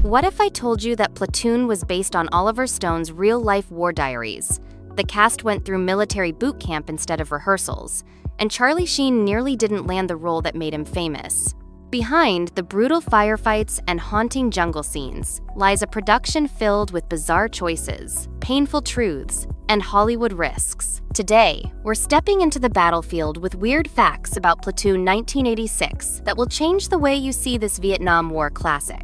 What if I told you that Platoon was based on Oliver Stone's real-life war diaries? The cast went through military boot camp instead of rehearsals, and Charlie Sheen nearly didn't land the role that made him famous. Behind the brutal firefights and haunting jungle scenes lies a production filled with bizarre choices, painful truths, and Hollywood risks. Today, we're stepping into the battlefield with weird facts about Platoon 1986 that will change the way you see this Vietnam War classic.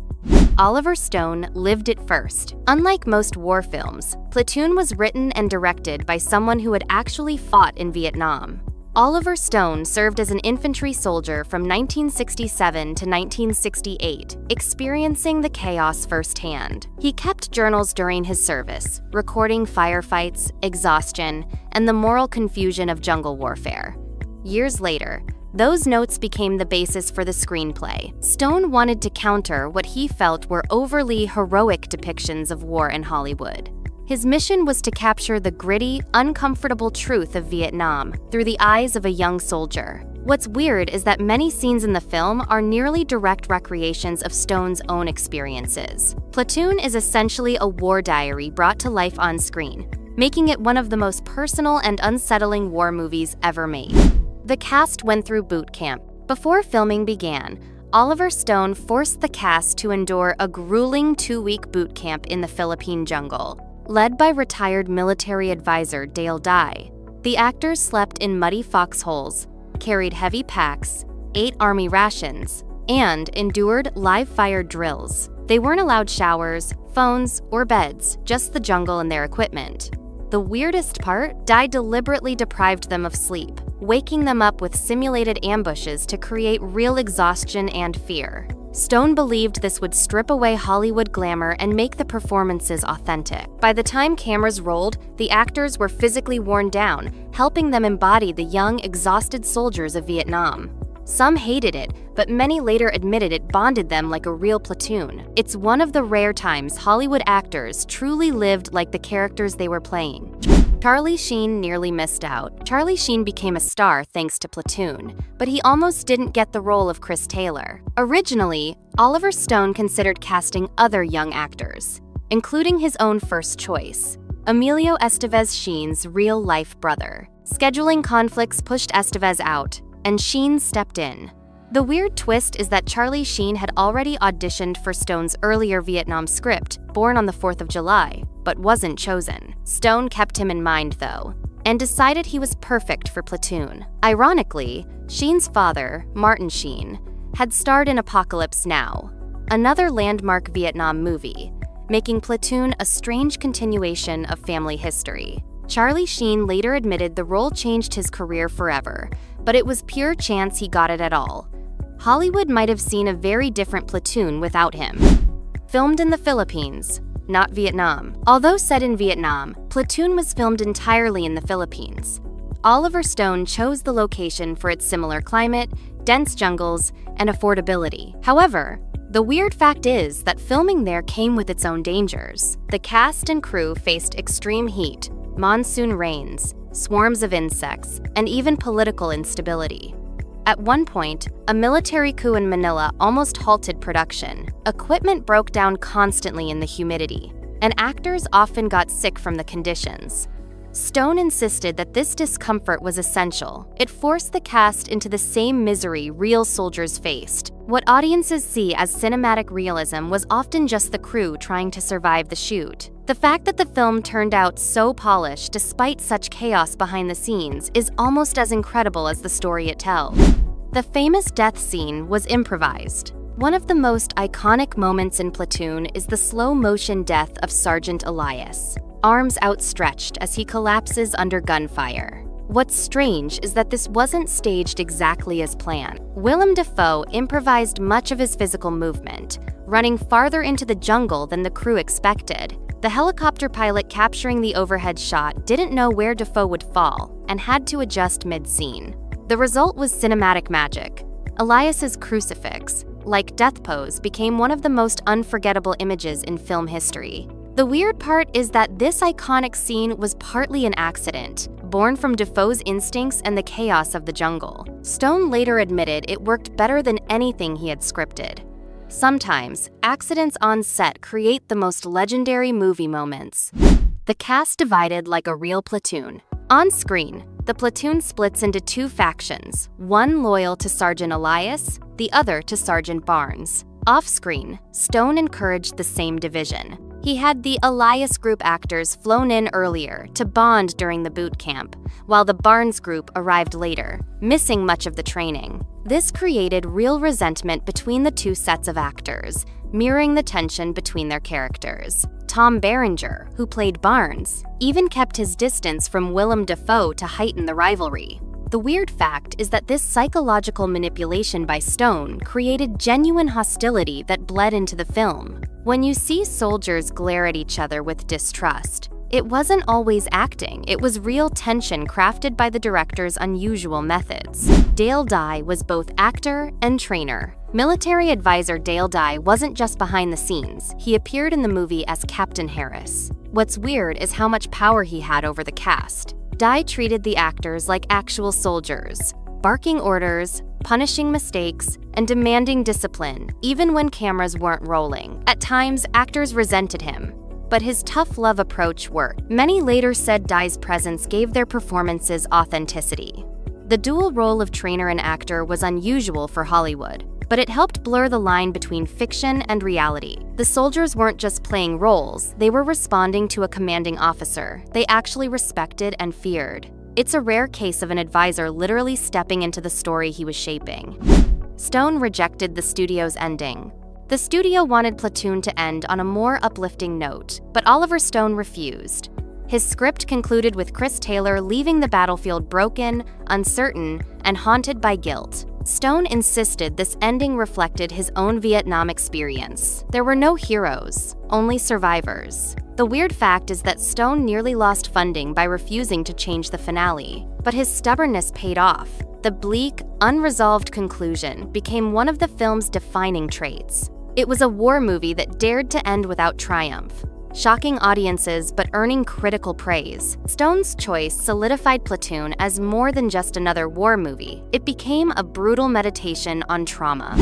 Oliver Stone lived it first. Unlike most war films, Platoon was written and directed by someone who had actually fought in Vietnam. Oliver Stone served as an infantry soldier from 1967 to 1968, experiencing the chaos firsthand. He kept journals during his service, recording firefights, exhaustion, and the moral confusion of jungle warfare. Years later, those notes became the basis for the screenplay. Stone wanted to counter what he felt were overly heroic depictions of war in Hollywood. His mission was to capture the gritty, uncomfortable truth of Vietnam through the eyes of a young soldier. What's weird is that many scenes in the film are nearly direct recreations of Stone's own experiences. Platoon is essentially a war diary brought to life on screen, making it one of the most personal and unsettling war movies ever made. The cast went through boot camp. Before filming began, Oliver Stone forced the cast to endure a grueling 2-week boot camp in the Philippine jungle. Led by retired military advisor Dale Dye, the actors slept in muddy foxholes, carried heavy packs, ate army rations, and endured live-fire drills. They weren't allowed showers, phones, or beds, just the jungle and their equipment. The weirdest part, Dye deliberately deprived them of sleep, waking them up with simulated ambushes to create real exhaustion and fear. Stone believed this would strip away Hollywood glamour and make the performances authentic. By the time cameras rolled, the actors were physically worn down, helping them embody the young, exhausted soldiers of Vietnam. Some hated it, but many later admitted it bonded them like a real platoon. It's one of the rare times Hollywood actors truly lived like the characters they were playing. Charlie Sheen nearly missed out. Charlie Sheen became a star thanks to Platoon, but he almost didn't get the role of Chris Taylor. Originally, Oliver Stone considered casting other young actors, including his own first choice, Emilio Estevez Sheen's real-life brother. Scheduling conflicts pushed Estevez out, and Sheen stepped in. The weird twist is that Charlie Sheen had already auditioned for Stone's earlier Vietnam script, Born on the 4th of July, but wasn't chosen. Stone kept him in mind, though, and decided he was perfect for Platoon. Ironically, Sheen's father, Martin Sheen, had starred in Apocalypse Now, another landmark Vietnam movie, making Platoon a strange continuation of family history. Charlie Sheen later admitted the role changed his career forever, but it was pure chance he got it at all. Hollywood might have seen a very different Platoon without him. Filmed in the Philippines, not Vietnam. Although set in Vietnam, Platoon was filmed entirely in the Philippines. Oliver Stone chose the location for its similar climate, dense jungles, and affordability. However, the weird fact is that filming there came with its own dangers. The cast and crew faced extreme heat, monsoon rains, swarms of insects, and even political instability. At one point, a military coup in Manila almost halted production. Equipment broke down constantly in the humidity, and actors often got sick from the conditions. Stone insisted that this discomfort was essential. It forced the cast into the same misery real soldiers faced. What audiences see as cinematic realism was often just the crew trying to survive the shoot. The fact that the film turned out so polished despite such chaos behind the scenes is almost as incredible as the story it tells. The famous death scene was improvised. One of the most iconic moments in Platoon is the slow-motion death of Sergeant Elias, arms outstretched as he collapses under gunfire. What's strange is that this wasn't staged exactly as planned. Willem Dafoe improvised much of his physical movement, running farther into the jungle than the crew expected. The helicopter pilot capturing the overhead shot didn't know where Dafoe would fall and had to adjust mid-scene. The result was cinematic magic. Elias's crucifix, like death pose, became one of the most unforgettable images in film history. The weird part is that this iconic scene was partly an accident. born from Dafoe's instincts and the chaos of the jungle. Stone later admitted it worked better than anything he had scripted. Sometimes, accidents on set create the most legendary movie moments. The cast divided like a real platoon. On screen, the platoon splits into two factions, one loyal to Sergeant Elias, the other to Sergeant Barnes. Off-screen, Stone encouraged the same division. He had the Elias group actors flown in earlier to bond during the boot camp, while the Barnes group arrived later, missing much of the training. This created real resentment between the two sets of actors, mirroring the tension between their characters. Tom Berenger, who played Barnes, even kept his distance from Willem Dafoe to heighten the rivalry. The weird fact is that this psychological manipulation by Stone created genuine hostility that bled into the film. When you see soldiers glare at each other with distrust, it wasn't always acting, it was real tension crafted by the director's unusual methods. Dale Dye was both actor and trainer. Military advisor Dale Dye wasn't just behind the scenes, he appeared in the movie as Captain Harris. What's weird is how much power he had over the cast. Dye treated the actors like actual soldiers, barking orders, punishing mistakes, and demanding discipline, even when cameras weren't rolling. At times, actors resented him, but his tough love approach worked. Many later said Dye's presence gave their performances authenticity. The dual role of trainer and actor was unusual for Hollywood, but it helped blur the line between fiction and reality. The soldiers weren't just playing roles, they were responding to a commanding officer they actually respected and feared. It's a rare case of an advisor literally stepping into the story he was shaping. Stone rejected the studio's ending. The studio wanted Platoon to end on a more uplifting note, but Oliver Stone refused. His script concluded with Chris Taylor leaving the battlefield broken, uncertain, and haunted by guilt. Stone insisted this ending reflected his own Vietnam experience. There were no heroes, only survivors. The weird fact is that Stone nearly lost funding by refusing to change the finale, but his stubbornness paid off. The bleak, unresolved conclusion became one of the film's defining traits. It was a war movie that dared to end without triumph, shocking audiences but earning critical praise. Stone's choice solidified Platoon as more than just another war movie. It became a brutal meditation on trauma.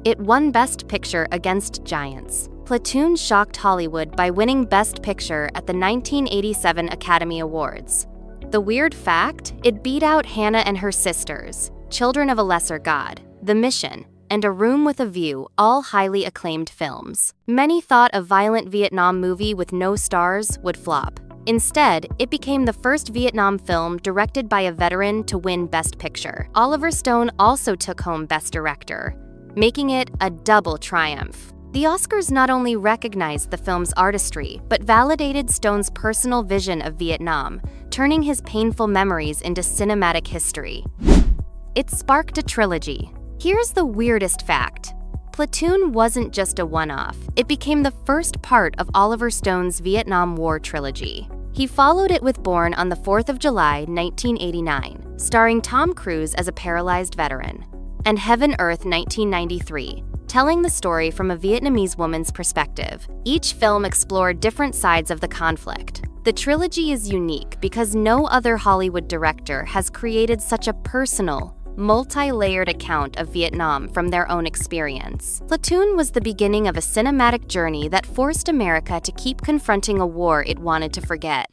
It won Best Picture against giants. Platoon shocked Hollywood by winning Best Picture at the 1987 Academy Awards. The weird fact? It beat out Hannah and Her Sisters, Children of a Lesser God, The Mission, and A Room with a View, all highly acclaimed films. Many thought a violent Vietnam movie with no stars would flop. Instead, it became the first Vietnam film directed by a veteran to win Best Picture. Oliver Stone also took home Best Director, making it a double triumph. The Oscars not only recognized the film's artistry, but validated Stone's personal vision of Vietnam, turning his painful memories into cinematic history. It sparked a trilogy. Here's the weirdest fact. Platoon wasn't just a one-off. It became the first part of Oliver Stone's Vietnam War trilogy. He followed it with Born on the 4th of July, 1989, starring Tom Cruise as a paralyzed veteran, and Heaven Earth 1993, telling the story from a Vietnamese woman's perspective. Each film explored different sides of the conflict. The trilogy is unique because no other Hollywood director has created such a personal, multi-layered account of Vietnam from their own experience. Platoon was the beginning of a cinematic journey that forced America to keep confronting a war it wanted to forget.